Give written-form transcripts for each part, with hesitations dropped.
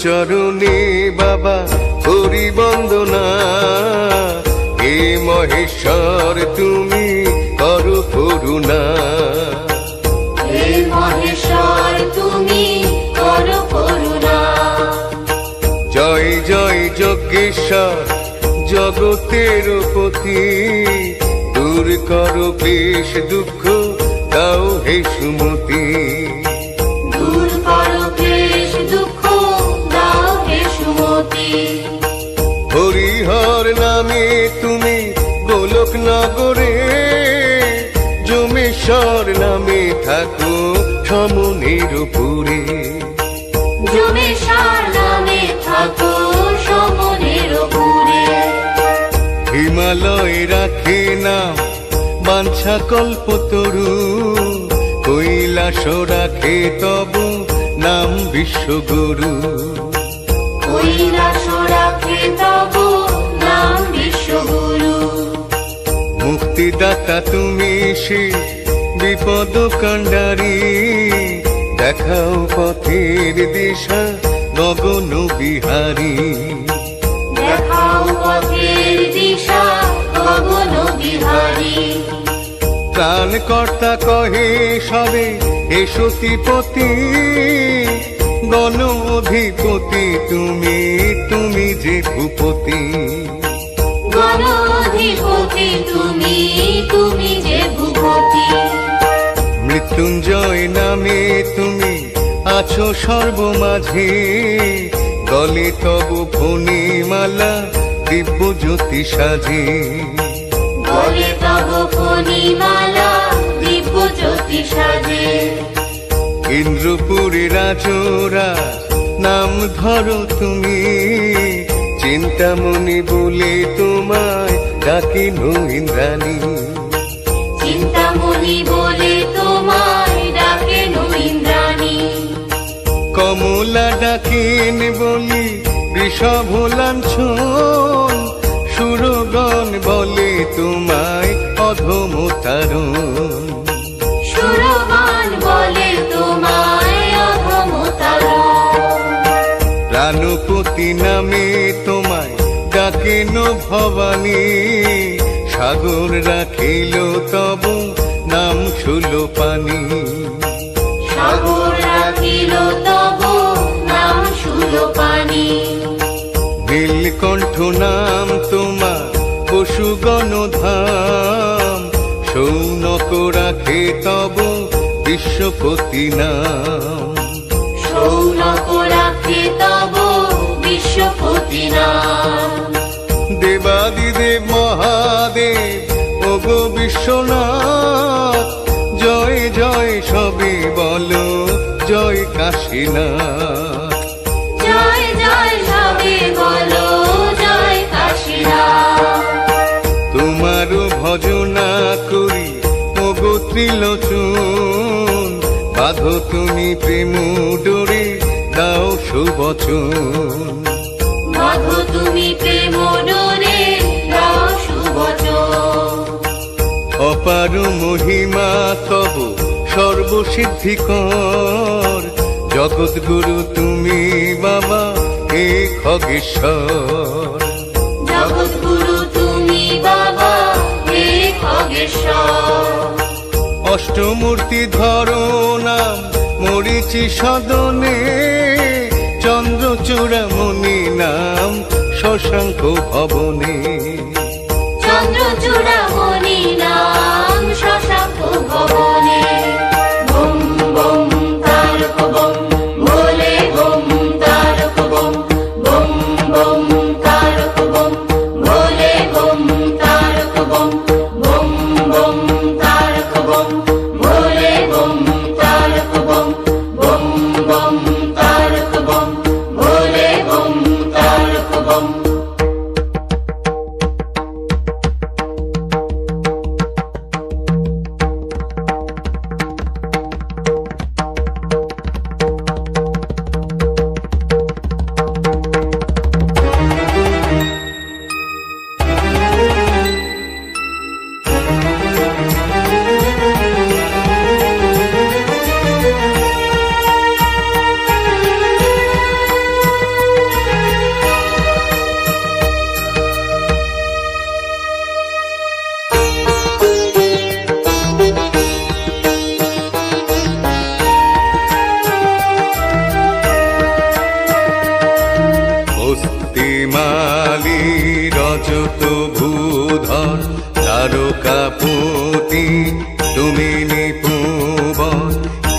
চরণে বাবা করি বন্দনা, হে মহেশ্বর তুমি করো করুণা। হে মহেশ্বর তুমি করো করুণা। জয় জয় যজ্ঞেশ্বর জগতের পতি, দূর করো ক্লেশ দুঃখ দাও হে সুমতি। দূর করো ক্লেশ দুঃখ দাও হে সুমতি। হরিহর নামে তুমি গোলক নগরে, যমেশ্বর নামে থাকো সমনের পুরে। যমেশ্বর নামে থাকো সমনের পুরে। হিমালয় রাখে নাম বাঞ্ছা কল্পতরু, কৈলাস রাখে তব নাম বিশ্বগুরু। কৈলাস রাখে তব নাম বিশ্বগুরু। মুক্তিদাতা তুমি সে বিপদ কাণ্ডারি, দেখাও পথের দিশা গগন বিহারী। দেখাও পথের দিশা গগন বিহারী। প্রাণকর্তা কহে সবে হে সতীপতি, গণ অধিপতি তুমি তুমি যে ভূপতি। গণ অধিপতি তুমি তুমি যে ভূপতি। মৃত্যুঞ্জয় নামে তুমি আছো সর্বমাঝে, গলে তব ফণিমালা দিব্য জ্যোতি সাজে। গলে তব ফণিমালা দিব্য জ্যোতি সাজে। ইন্দ্রপুরী রাজরা নাম ধরো তুমি, চিন্তামণি বলে তোমায় ডাকিন ইন্দ্রাণী। চিন্তামণি বলে তোমায় ডাকেন ইন্দ্রাণী। কমলা ডাকিন বলি বৃষভ লাঞ্ছন, সুরগণ বলে তোমায় অধম তারণ। সুরবান বলে তোমায় অধম তারণ। প্রাণপতি নামে তোমায় ডাকেন ভবানী, সাগর রাখিল তব নাম সুলোপানি। সাগর রাখিল তব নাম সুলোপানি। নীলকণ্ঠ নাম তোমার পশুগণ ধাম, সৌনক রাখে তব বিশ্বপতি নাম। সৌনক রাখে তব বিশ্বপতি নাম। দেবাদিদেব মহাদেব ওগো বিশ্বনাথ, জয় জয় সবে বলো জয় কাশীনাথ। জয় জয় সবে বলো জয় কাশীনাথ। তোমারও ভজনা করি ওগো ত্রিলোচন, বাঁধো তুমি প্রেম ডোরে দাও সুবচন। বাঁধো তুমি প্রেম ডোরে দাও সুবচন। অপার মহিমা তব সর্বসিদ্ধিকর, জগৎগুরু তুমি বাবা হে খগেশ্বর। জগৎগুরু তুমি বাবা হে খগেশ্বর। অষ্টমূর্তি ধরো নাম মরিচি সদনে, চন্দ্রচূড়ামণি নাম শশাঙ্ক ভবনে। চন্দ্রচূড়ামণি নাম শশাঙ্ক ভবনে। বম বম তারক বম ভোলে বম তারক বম। বম বম তারক বম ভোলে বম তারক বম। বম বম তারক বম ভোলে বম তারক বম। বম বম তারক বম ভোলে বম তারক বম।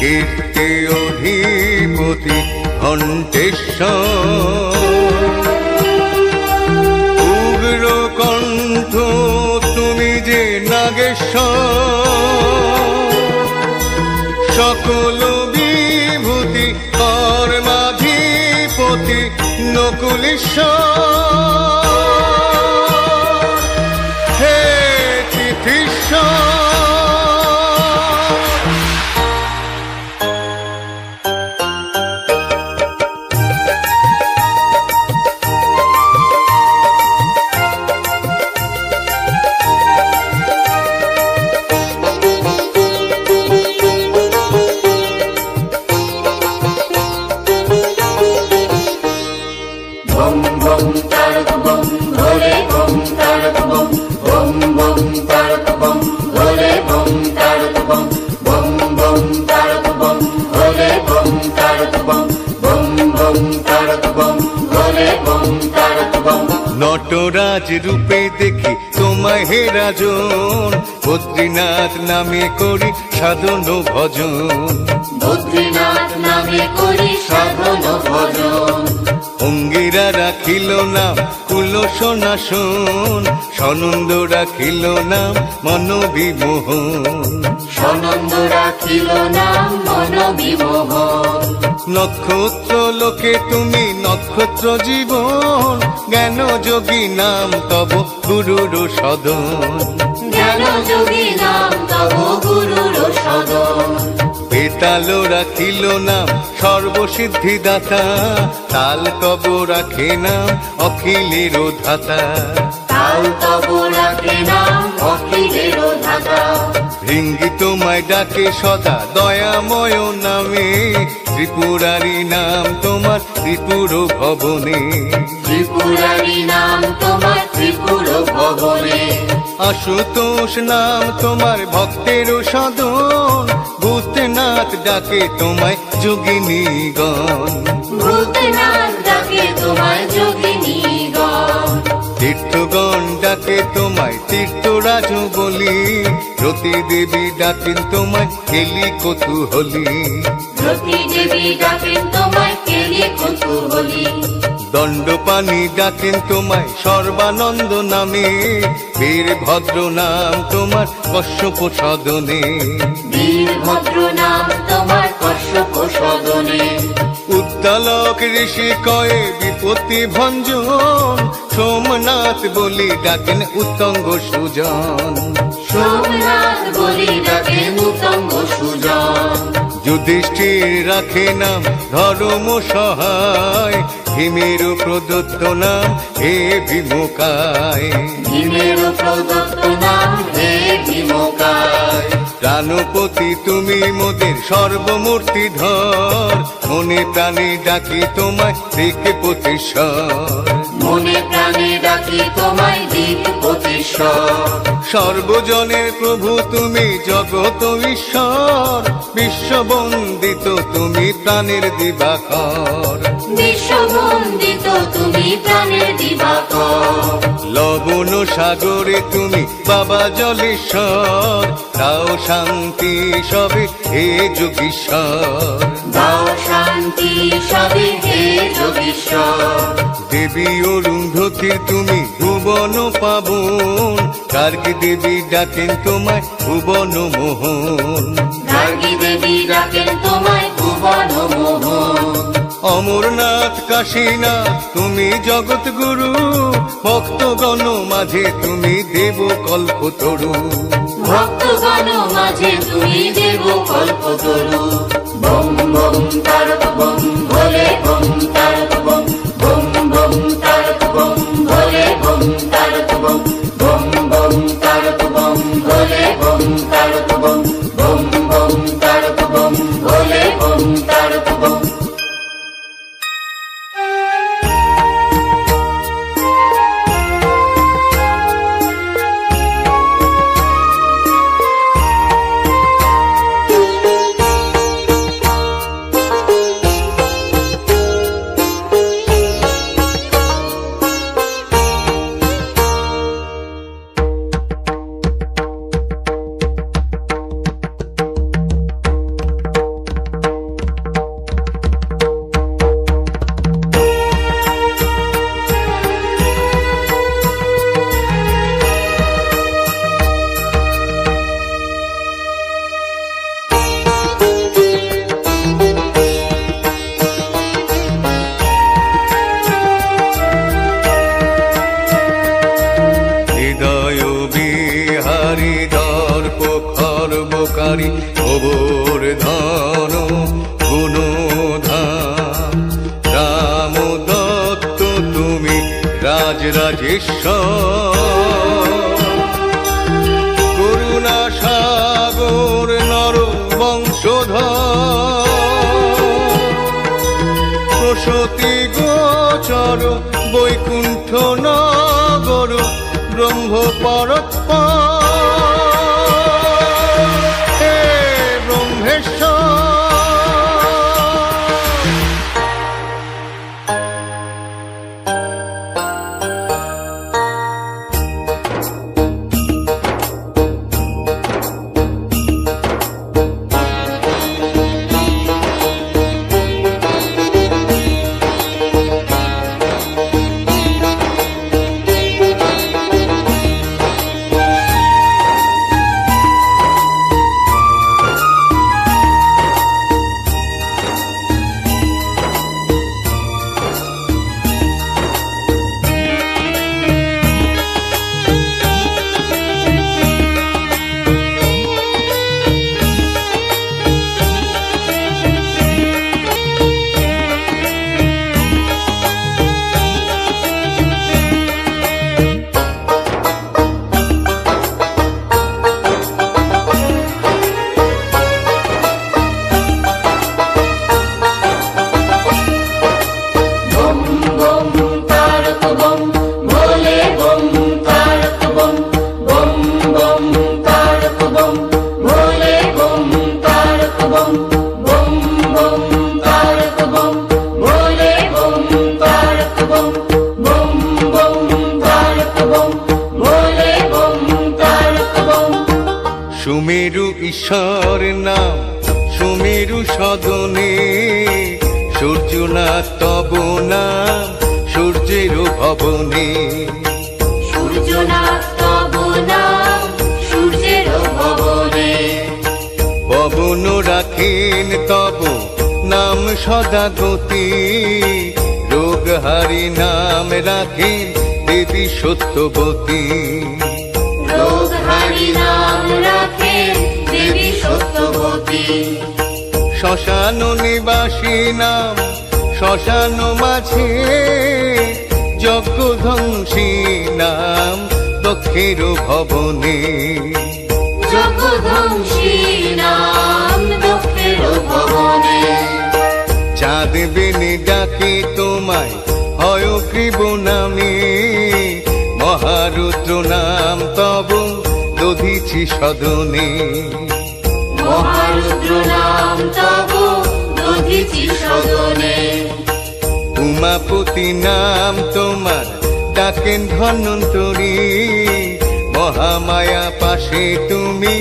কীর্তি অধিপতি ঘণ্টেশ্বর, উগ্র কণ্ঠ তুমি যে নাগেশ্বর, সকল বিভূতি কর্মাধিপতি নকুলেশ্বর, হে তিথীশ্বর। বম বম তারক বম ভোলে বম তারক বম, বম বম তারক বম ভোলে বম তারক বম, বম বম তারক বম ভোলে বম তারক বম, বম বম তারক বম ভোলে বম তারক বম। নটরাজ রূপে দেখি তোমায় হে রাজন, বদ্রীনাথ নামে করি সাধন ভজন, বদ্রীনাথ নামে করি সাধন ভজন। অঙ্গিরা রাখিল নাম কুলসনাশন, সনন্দ রাখিল নাম মনোবিমোহন, সনন্দ রাখিল নাম মন বিমোহন। নক্ষত্র লোকে তুমি নক্ষত্র জীবন, জ্ঞান যোগী নাম তব গুরুর সদন, জ্ঞান যোগী নাম তব গুরুর সদন। বেতাল রাখিল নাম সর্বসিদ্ধিদাতা, তাল তব রাখে নাম অখিলের ধাতা, তাল তব রাখে নাম অখিলের ধাতা। ভৃঙ্গি তোমায় ডাকে সদা দয়াময় নামে, ত্রিপুরারি নাম তোমার ত্রিপুর ভবনে, ত্রিপুরারি নাম তোমার ত্রিপুর ভবনে। আশুতোষ নাম তোমার ভক্তের সদন, ভূতনাথ ডাকে তোমায় যোগিনীগণ, ভূতনাথ ডাকে তোমায় যোগিনীগণ। তীর্থগণ ডাকে তোমায় তীর্থরাজ বলি, রতি দেবী ডাকেন তোমায় খেলি কৌতূহলী, রতি দেবী ডাকেন তোমায় কেলি কৌতূহলী। দণ্ডপানি ডাকেন তোমায় সর্বানন্দ নামে, বীরভদ্র নাম তোমার কশ্যপ সদনে, বীরভদ্র নাম তোমার কশ্যপ সদনে। উদ্দালক ঋষি কয়ে বিপত্তি ভঞ্জন, সোমনাথ বলি ডাকেন উত্তঙ্গ সুজন, সোমনাথ বলি ডাকেন উত্তঙ্গ সুজন। যুধিষ্ঠির রাখে নাম ধর্ম সহায়, ভীমের প্রদত্ত নাম হে ভীমকায়, ভীমের প্রদত্ত নাম হে ভীমকায়। প্রাণপতি তুমি মোদের সর্বমূর্তি ধর, মনে প্রাণে ডাকি তোমায় দিকে প্রতিশ্বর, মনে প্রাণে ডাকি তোমায় দিকপতিশ্বর। সর্বজনের প্রভু তুমি জগত ঈশ্বর, বিশ্ববন্দিত তুমি প্রাণের দিবাকর, বিশ্ববন্দিত তুমি প্রাণের দিবাকর। লবণ সাগরে তুমি বাবা জলেশ্বর, দাও শান্তি সবে হে যোগীশ্বর, দাও শান্তি সবে হে যোগীশ্বর। দেবী অরুন্ধতির তুমি ভুবন পাবন, গার্গী দেবী ডাকেন তোমায় ভুবন মোহন, গার্গী দেবী ডাকেন তোমায় ভুবন মোহন। অমরনাথ কাশীনাথ তুমি জগৎ গুরু, ভক্তগণ মাঝে তুমি দেব কল্পতরু, ভক্তগণ মাঝে তুমি দেব কল্পতরু। বম বম তারক বম ভোলে বম তারক বম, বম বম তারক বম ভোলে বম তারক বম, বম বম তারক বম ভোলে বম তারক বম, বম বম তারক বম ভোলে বম তারক বম। রাজরাজেশ্বর করুণা সাগর নর বংশধর প্রসূতি গোচর বৈকুণ্ঠ নগর ব্রহ্ম হে ব্রহ্মেশ্বর। সুমেরু ঈশ্বর নাম সুমেরু সদনে সূর্যনাথ তব নাম সূর্যের ভবনে সূর্যনাথ তব নাম সূর্যের ভবনে পবন রাখেন তব নাম সদা গতি রোগহারি নাম রাখেন দেবী সত্যবতী রোগহারি নাম রাখেন দেবী সত্যবতী শ্মশান নিবাসী নাম শ্মশান মাঝে যজ্ঞ ধ্বংসী নাম দক্ষের ভবনে জগধ্বংসী নাম দক্ষের ভবনে চাঁদ বেনে ডাকে তোমায় হয়গ্রীব নামে মহারুদ্র নাম তব দধিছি সদনে মহারুদ্র নাম তব দধিছি সদনে উমাপতি নাম তোমার ডাকেন ধন্বন্তরী মহামায়া পাশে তুমি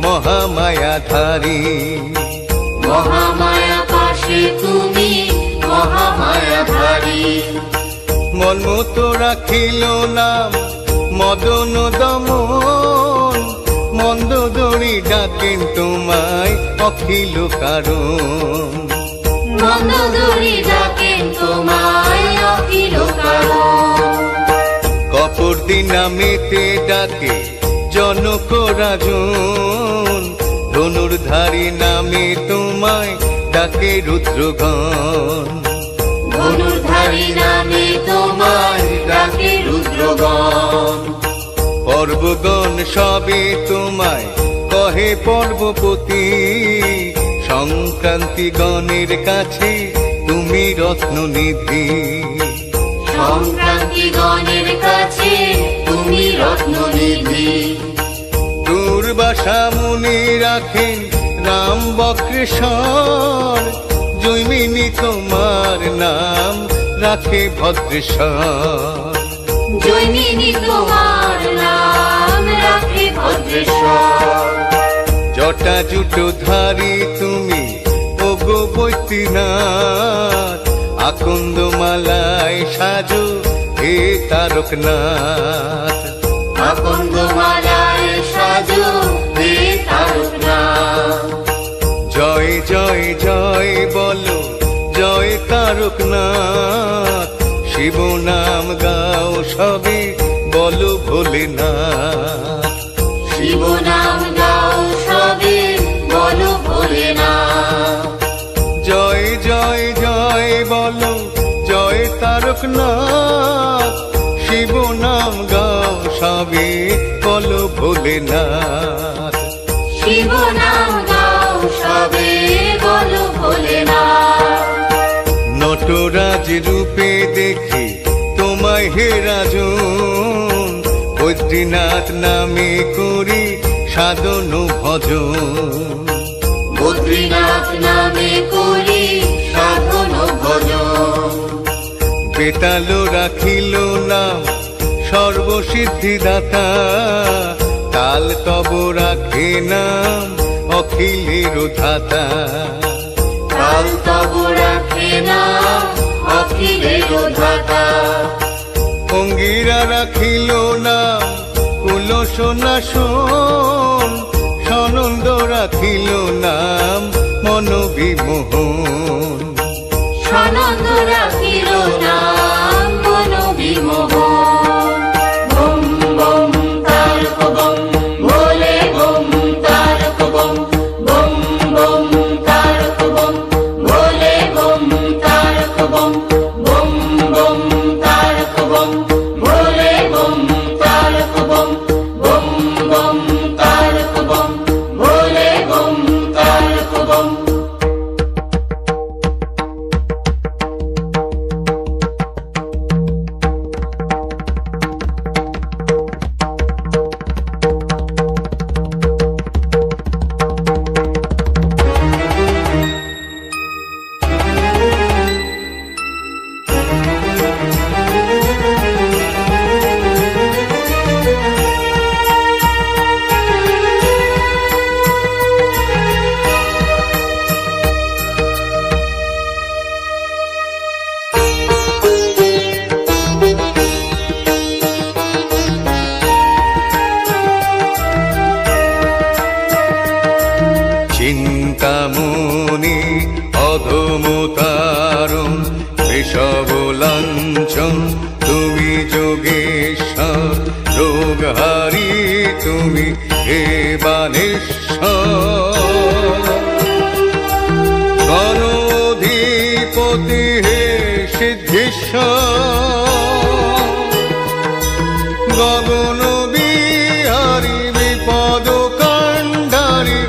মহামায়া ধারী মহামায়া পাশে তুমি মহামায়া ধারী মনমত রাখিল নাম মদন দমন মন্দোদরী ডাকেন তোমায় অখিল কারণ মন্দোদরী ডাকেন তোমায় অখিল কারণ কপর্দি নামেতে ডাকে জনক রাজন ধনুর্ধারী নামে তোমায় ডাকে রুদ্রগণ ধনুর্ধারী নামে তোমায় ডাকে রুদ্রগণ পর্বগণ সবে তোমায় কহে পর্বপতি সংক্রান্তি গণের কাছে তুমি রত্ননিধি সংক্রান্তি গণের কাছে তুমি রত্ননিধি দুর্বাসা মুনি রাখেন রাম বক্রেশ্বর জৈমিনী তোমার নাম রাখে ভদ্রেশ্বর জৈমিনী তোমার নাম রাখে ভদ্রেশ্বর জটা জুটো ধারী তুমি ওগো বৈদ্যনাথ আকন্দ মালায় সাজো হে তারকনাথ আকন্দ মালায় সাজো হে তারকনাথ জয় জয় জয় বলো জয় তারকনাথ শিব নাম গাও সবে বলো ভোলেনাথ শিব নাম গাও সবে বলো ভোলেনাথ জয় জয় জয় বলো জয় তারকনাথ শিব গাও সবে বলো ভোলেনাথ। শিব নাম গাও সবে বলো ভোলেনাথ। নটরাজ রূপে দেখি তোমায় হে রাজন, বদ্রীনাথ নামে করি সাধন ভজন। বদ্রীনাথ নামে করি সাধন ভজন। বেতালো রাখিল নাম সর্বসিদ্ধিদাতা, কাল তব রাখে নাম অখিলের ধাতা। কাল তব রাখে নাম অখিলের ধাতা। অঙ্গিরা রাখিল নাম কুলসনাশন, সনন্দ রাখিল নাম মনোবিমোহন। সনন্দ রাখিল নাম মনোবিমোহন। বম বম তারক বম ভোলে বম তারক বম। বম বম তারক বম ভোলে বম তারক বম। বম বম তারক বম ভোলে বম তারক বম। বম বম তারক বম ভোলে বম তারক বম। চিন্তামণি অধমতারণ বিষব লাঞ্ছন, তুমি যোগেশ্বর রোগহারি তুমি হে বানেশ্বর। গণাধিপতি হে সিদ্ধেশ্বর, গগন বিহারী বিপদ কাণ্ডারী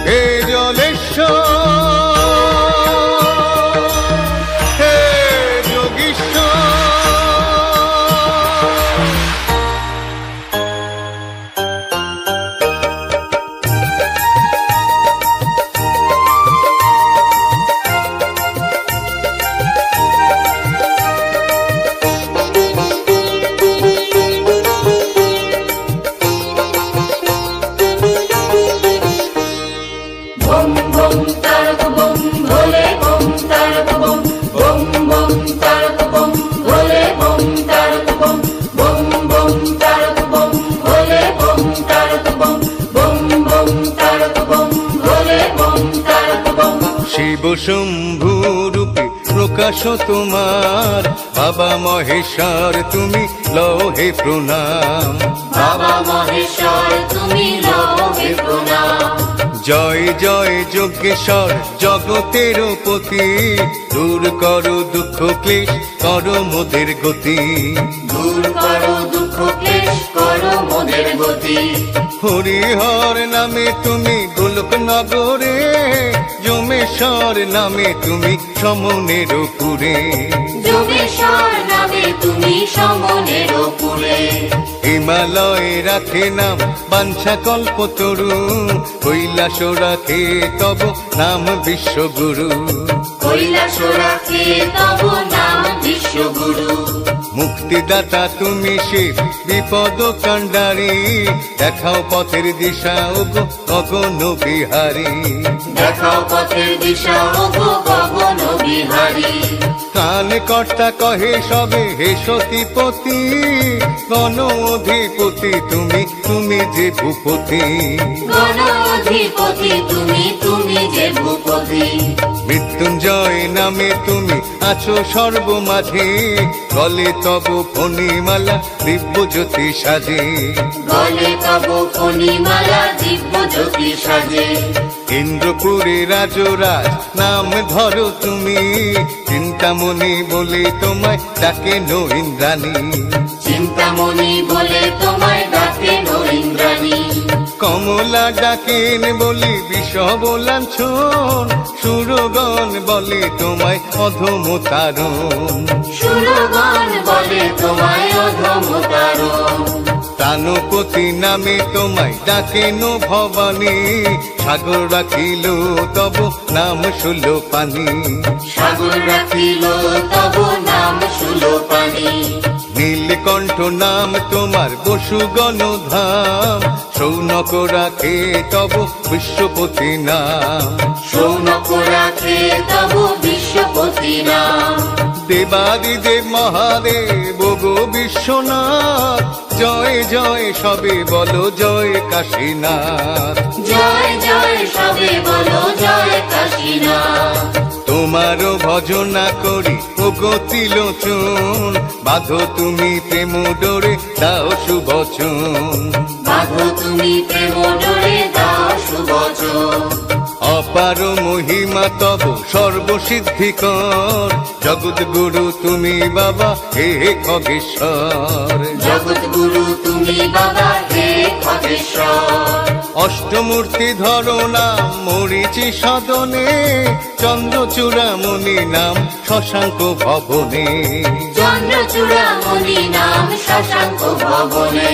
হে জলেশ্বর, হে যোগীশ্বর। বম বম তারক বম ভোলে বম তারক বম। বম বম তারক বম ভোলে বম তারক বম। বম বম তারক বম ভোলে বম তারক বম। বম বম তারক বম ভোলে বম তারক বম। শিব শম্ভু রূপে প্রকাশ তোমার, বাবা মহেশ্বর তুমি লহে প্রণাম। বাবা মহেশ্বর তুমি লহে প্রণাম। জয় জয় যজ্ঞেশ্বর জগতের পতি, দূর করো দুঃখ ক্লেশ করো মোদের গতি। দূর করো দুঃখ ক্লেশ করো মোদের গতি। হরিহর নামে তুমি গোলক নগরে, যমেশ্বর নামে তুমি সমনের পুরে। যোগেশ্বর নামে তুমি সমনের পুরে। হিমালয় রাখে নাম বাঞ্ছা কল্পতরু, কৈলাস রাখে তব নাম বিশ্বগুরু। কৈলাস রাখে তব নাম বিশ্বগুরু। মুক্তিদাতা তুমি শিব বিপদ কাণ্ডারী, দেখাও পথের দিশা ওগো গগন বিহারী। দেখাও পথের দিশা ওগো গগন বিহারী। কান কর্তা কহে সবে হে সতীপতি, গণ অধিপতি তুমি তুমি যে ভূপতি। গণ অধিপতি তুমি তুমি যে ভূপতি। মৃত্যুঞ্জয় নামে তুমি আছো সর্বমাঝে, গলে তব ফণিমালা দিব্য জ্যোতি সাজে। গলে তব ফণিমালা দিব্য জ্যোতি সাজে। ইন্দ্রপুরে রাজরাজ নাম ধরো তুমি, চিন্তামণি বলে তোমায় ডাকে নো ইন্দ্রাণী। চিন্তা চূড়ামণি বলে তোমায় ডাকেন ইন্দ্রাণী। কমলা ডাকেন বলি বিষ বলাঞ্ছন, সুরগণ বলে তোমায় অধম তারণ। সুরগণ বলে তোমায় অধম তারণ। প্রাণপতি নামে তোমায় ডাকেন ভবানী, সাগর রাখিল তব নাম সুলোপানি। সাগর রাখিল তব নাম সুলোপানি। নীলকণ্ঠ নাম তোমার বসুগণ ধাম, সৌনক রাখে তব বিশ্বপতি নাম। সৌনক রাখে তব বিশ্বপতি নাম। দেবাদিদেব মহাদেব গো বিশ্বনাথ, জয় জয় সবে বলো জয় কাশীনাথ। জয় জয় সবে বলো জয় কাশীনাথ। তোমারও ভজনা করি ও গতিলোচন, বাঁধো তুমি প্রেম ডোরে দাও সুবচন। বাঁধো তুমি প্রেম ডোরে দাও সুবচন। অপার মহিমা তব সর্বসিদ্ধিকর, জগৎ গুরু তুমি বাবা হে খগেশ্বর। জগৎ গুরু তুমি বাবা হে খগেশ্বর। অষ্টমূর্তি ধরো নাম মরিচি সদনে, চন্দ্রচূড়ামণি নাম শশাঙ্ক ভবনে। চন্দ্রচূড়ামণি নাম শশাঙ্ক ভবনে।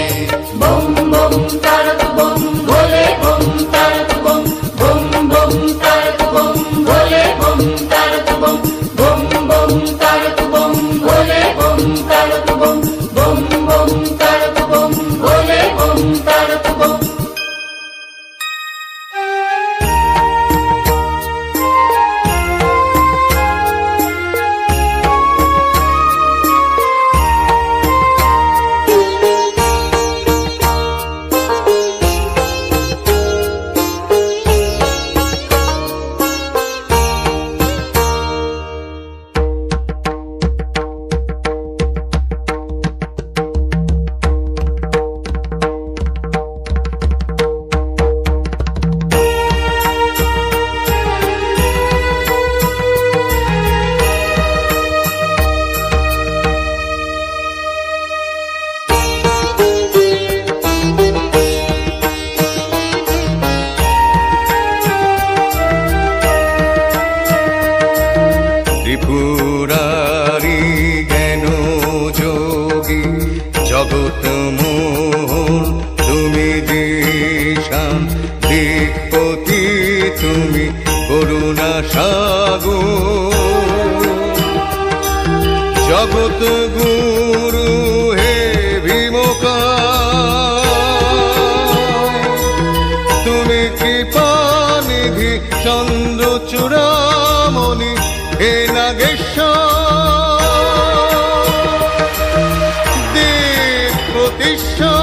বম বম তারক বম ভোলে বম তারক বম। বম বম তারক বম ভোলে বম তারক বম। বম বম তারক বম ভোলে বম তারক বম। বম বম তারক বম ভোলে বম তারক বম। ত্রিপুরারি জ্ঞান যোগী জগৎ মোহন, তুমি দিশান দিকপতি, তুমি করুণা সাগর। জগৎ গুরু হে ভীমকায়, তুমি কৃপানিধি চন্দ্রচূড়ামণি হে নাগেশ্বর। দেব প্রতিষ্ঠা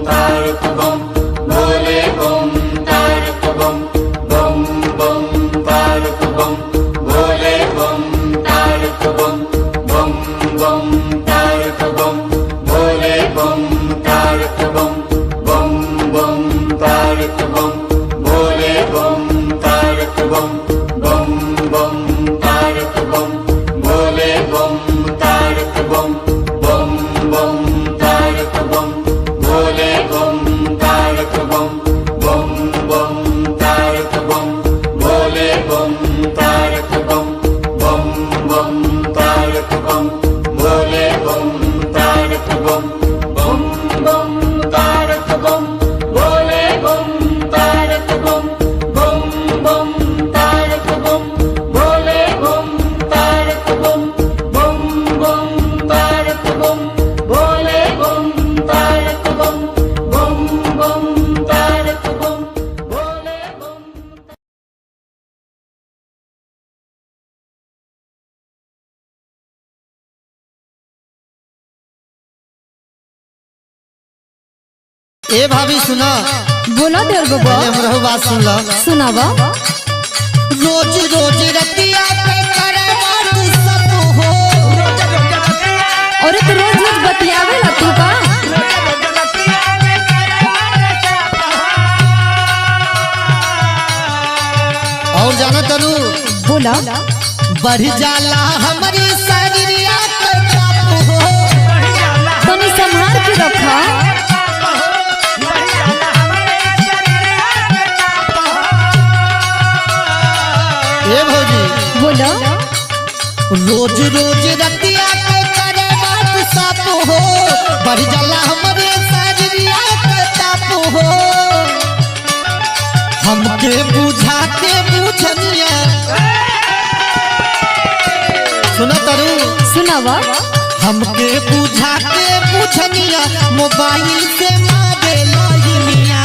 তারক बम तारक बम भोले बम तारक बम बम तारक बम भोले बम तारक बम बम तारक बम भोले बम तारक बम बम तारक बम भोले बम। ए भाभी सुना बोला देर बबा पहले हमरो बात सुन लो। सुनावा। रोज रोज रतिया पे करे बात सब हो। और तो रोज रोज बतियावे ला तू का। और जाना तनु बोला बढ़ जाला हमारी शरीरिया पे चाप हो। तनी संभाल के रखा। ए भौजी बोला रोज रोज रतिया पे करे बात सब हो। बढ़ जाला हमारे शरीरिया पे चाप हो। हमके बुझा के बुझनिया सुना तरू सुनावा। हमके बुझा के बुझनिया मोबाइल से मारे लाइनिया।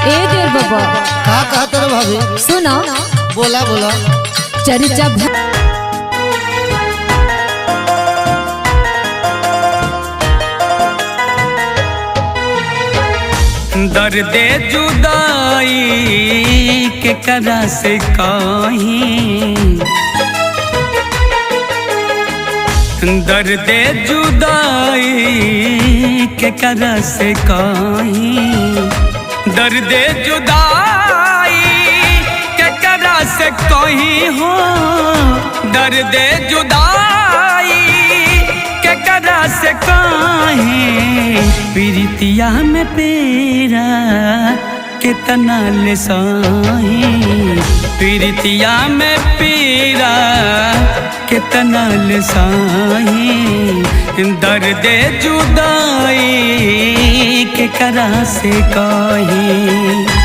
ए देर बबा का कहत रे भाभी सुना। बोला बोला चर्चा दर्द जुदाई के करा से कहीं। दर्द जुदाई के करा से कहीं। दर्द जुदाई के करा से कहीं हो। दर्द जुदाई के करा से कहीं। प्रीतिया में पेरा कितना लिसाई। प्रीतिया में पीरा कितना लिसाई। दर्द जुदाई के करा से कहीं।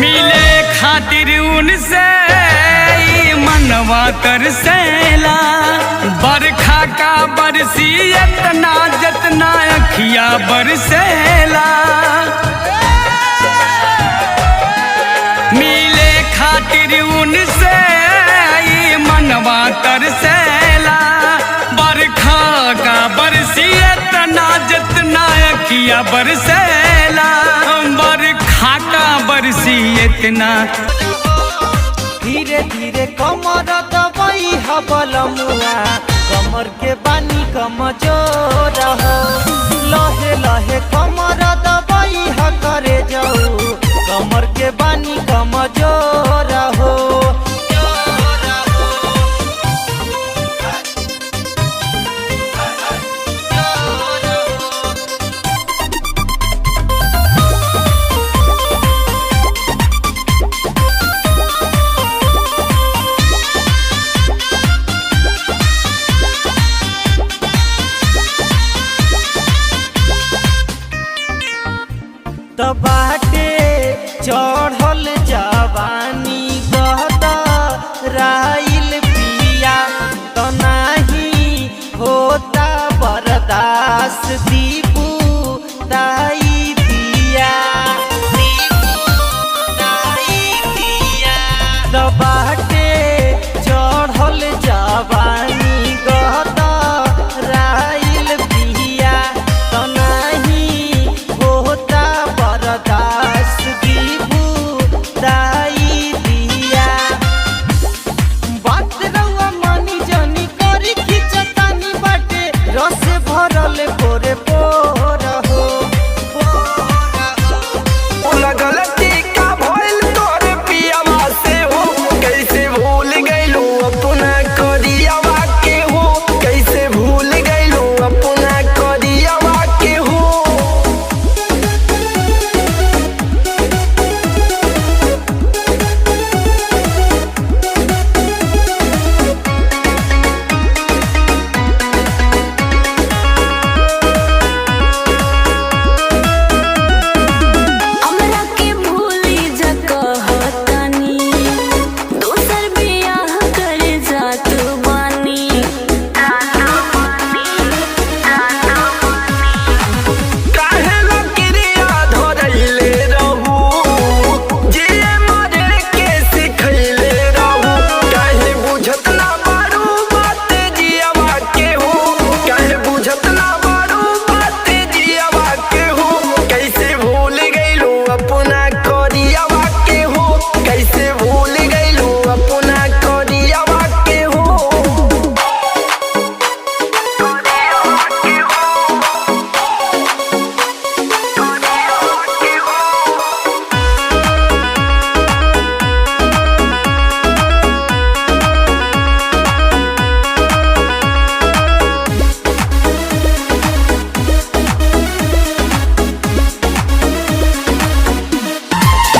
मिले खातिर उनसे मनवा तरसेला। बरखा का बरसी इतना जितना अखिया बरसेला। मिले खातिर उनसे मनवा तरसेला। बरखा का बरसी इतना जितना अखिया बरसेला। बरखा का बरसी इतना। धीरे धीरे कमर दबाई हबल मुआ। कमर के बानी कमजोर हो। लहे लहे कमर दबाई ह करे जाऊ। कमर के बानी कमजोर हो। बाटे चढ़ल जवानी गहता राइल पिया। तो नहीं होता बर्दाश्त दीपू दाई पिया।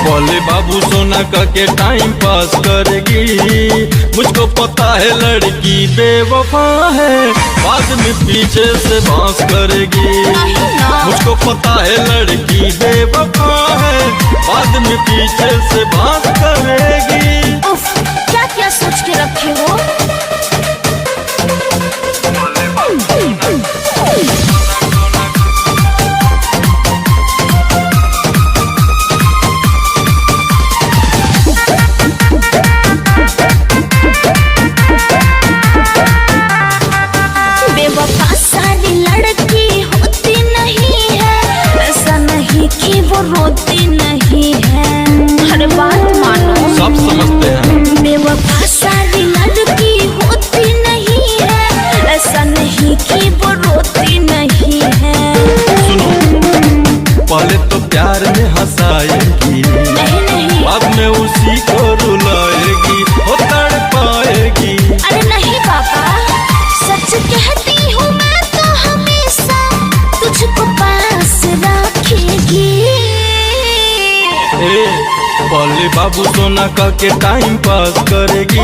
बोले बाबू सोना का के टाइम पास करेगी, मुझको पता है लड़की बेवफा है, बाद में पीछे से बांस करेगी। मुझको पता है लड़की बेवफा है, बाद में पीछे से बांस करेगी। उफ, क्या क्या सोच के रखे हो? बेवफा सारी लड़की होती नहीं है, ऐसा नहीं कि वो रोती नहीं है। अरे बात मानो, सब समझते हैं। बेवफा सारी लड़की होती नहीं है, ऐसा नहीं कि वो रोती नहीं है। सुनो, पहले तो प्यार में हंसाएगी, नहीं बाद में उसी को रुलाएगी, वो तड़पाएगी। अरे नहीं पापा, सच कहती हूँ मैं तो हमेशा तुझको पास रखेगी। पहले बाबू सोना का के टाइम पास करेगी,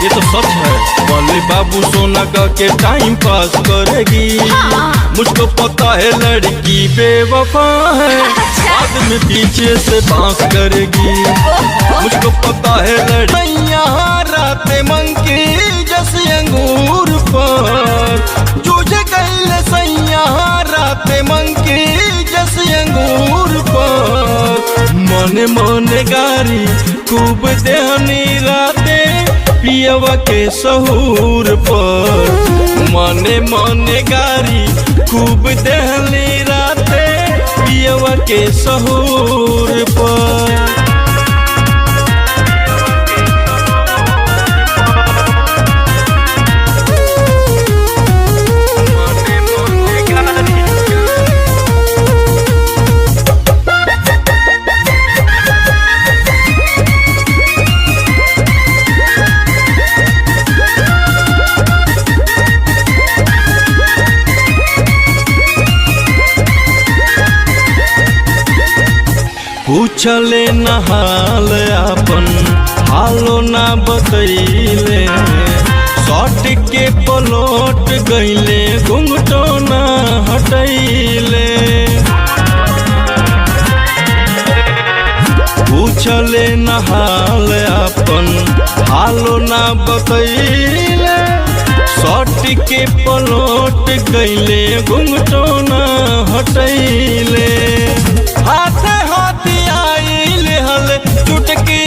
ये तो सच है। पहले बाबू सोना का के टाइम पास करेगी। मुझको पता है लड़की बेवफा है, बाद में पीछे से बांस करेगी। मुझको पता है लड़कियां रात मंकी जैसे अंगूर पर, जूझे गई सैया रात मंकी जैसे अंगूर पर। मने मने गारी खूब देहनी राते पियवा के सहूर पर। मने मने गारी खूब देहनी राते पियवा के सहूर पर। पूछले नहाल अपन हालो ना बतैले, शॉट के पलट गईले घुंघटो ना हटैले। पूछले नहाल अपन हालो ना बतैले, शॉट के पलट गईले घुंघटो ना हटैले। हाथे हाथी आइल हल चुटकी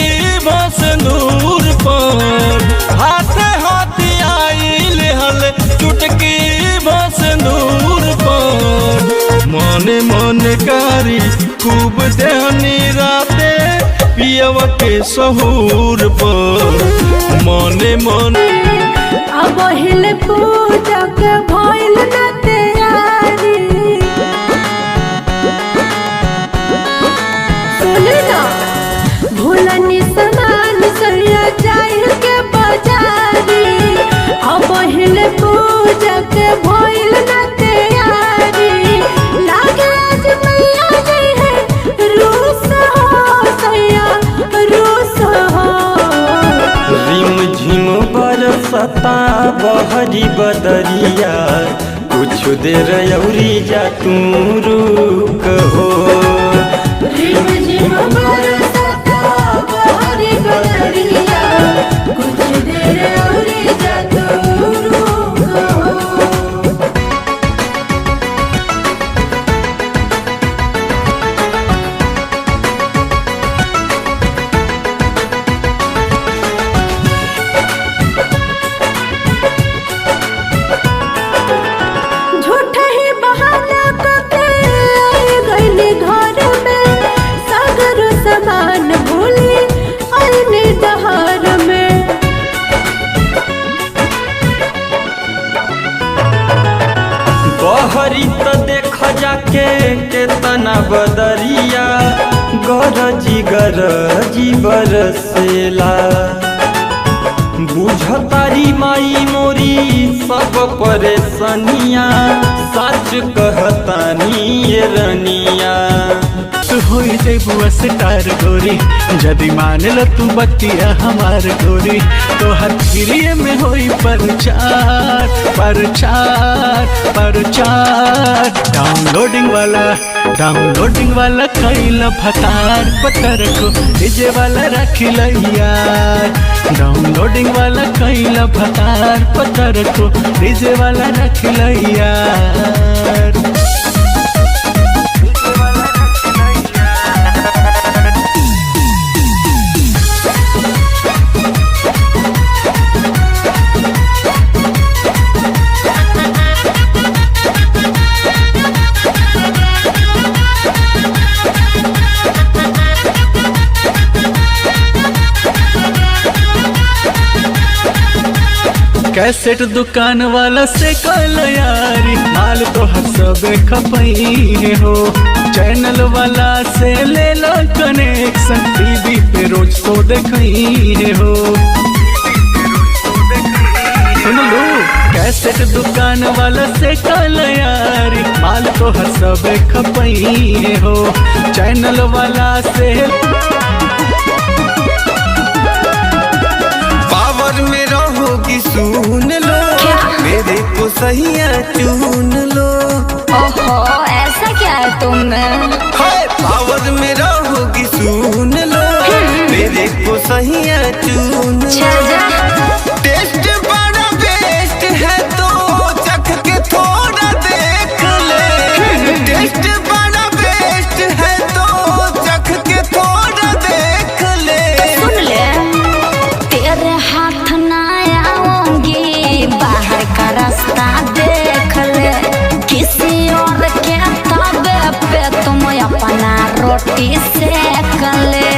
बस दूर पर, हाथे हाथी आइल हल चुटकी बस दूर पर। मने मने कारी खूब देहनी राते पियवा के सहूर पर। मने मने अब हिल पूजा के भइल न तैयारी, सुन ना भूलनी समान सरिया जाए के बाजारी। अब हिल पूजा के भइल न तैयारी, लागे आज मैया जी है रूस हो सैया रूस हो। रिम झिम बरसता बहरी बदरिया, कुछ देर अउरी जा तू रुक हो। रिम झिम बरसता बहरी बदरिया, कुछ देर अउरी जा तू रुक हो। झूठा ही बहाना करके आई गईली घर में, सागर समान भूली आईने दहार में। बहरी तो देख जाके केतना बदरिया, गरजी गरजी बरसेला। बुझतारी माई मोरी सब परेशानिया, सच कहतानी ये रनिया। हो जेबू स्टार गोरी जदि मान लो तू बतिया हमार गोरी तो हर फिरिए में होई प्रचार प्रचार प्रचार डाउनलोडिंग वाला कैला भतार पतर को डीजे वाला रखिल यार डाउनलोडिंग वाला कैला भतार पतर को डीजे वाला रखिल यार कैसेट दुकान वाला से कल यारी माल तो हर सब खपई हो चैनल वाला से ले लो कनेक्शन टीवी पे रोज तो देखई हो सुन लो कैसेट दुकान वाला से कल यारी माल तो हर सब खपई हो चैनल वाला से पावर में रहोगी सुन लो मेरे को सहिया चुन लो ओहो ऐसा क्या है तुम में? हाय पावर में रहोगी सुन लो मेरे को सहिया चुन लो टेस्ट बड़ा बेस्ट है तो चख के थोड़ा देख ले टेस्ट बड़ा बेस्ट है तो चख के थोड़ा देख ले सुन ले तेरे हाथ ना आऊंगी बाहर का रास्ता देख ले किसी और के तबे पे तुम अपना रोटी सेक ले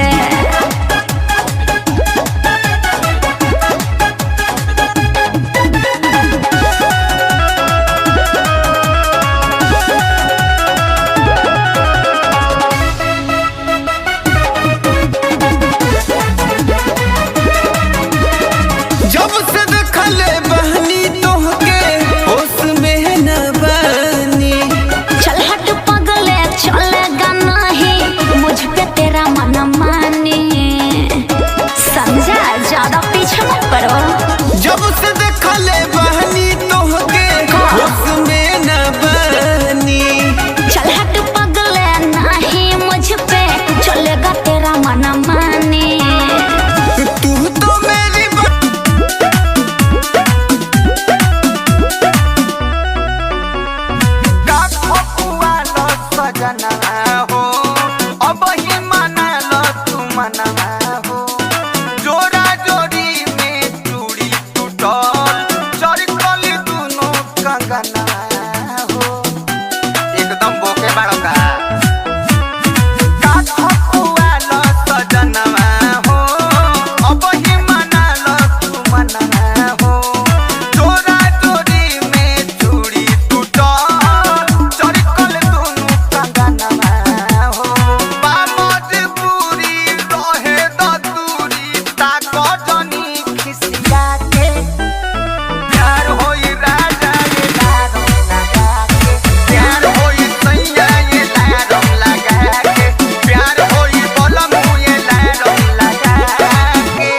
जब से देखले बहनी तोहके होश में न बनी चल हट पगले चलेगा नहीं मुझ पे तेरा मन मानी समझा ज्यादा पीछे मत पड़ो जब से देखले बहनी तोहके होश में न बनी चल हट पगले नहीं मुझ पे चलेगा तेरा मन मानी तू तो मेरी एकदम बोके बाड़ो का सजनवा हो अब ही मना लो तू मनवा हो जोरा जोरी में चूड़ी टूटल चरकल दुनु कंगनवा हो बा मजबूरी रहे द दूरी ताको जनी खिसिया के प्यार होई राजा ये लारो लगा के प्यार होई सैया ये लारो लगा के प्यार होई बलम ये लारो लगा के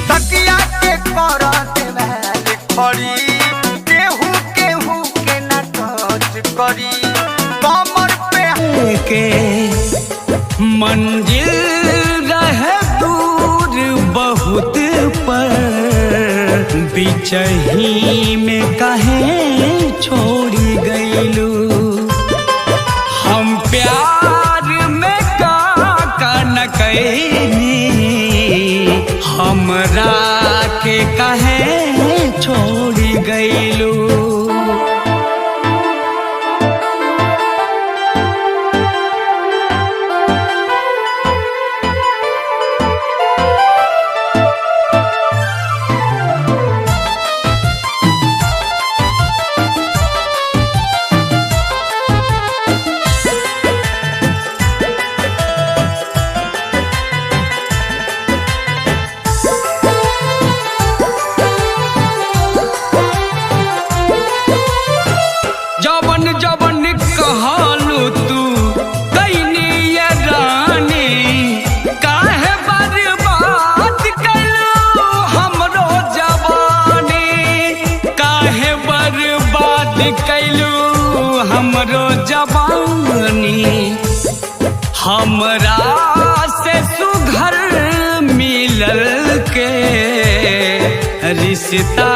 तकिया के करत महल खड़ी केहू केहू के न टच करी कमर पे के मंजिल रहे दूर बहुत पर बिचही में काहे छोड़ी गईलू हम प्यार में का न कैनी हमरा के काहे छोड़ी गईलू जवन जवन कहलू तू कैनी ये रानी काहे बर्बाद कैलू हमरो जवानी काहे बर्बाद कैलू हमरो जवानी हमरा से सुघर मिलल के रिश्ता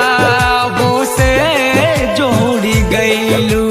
वो से जोड़ी गईलू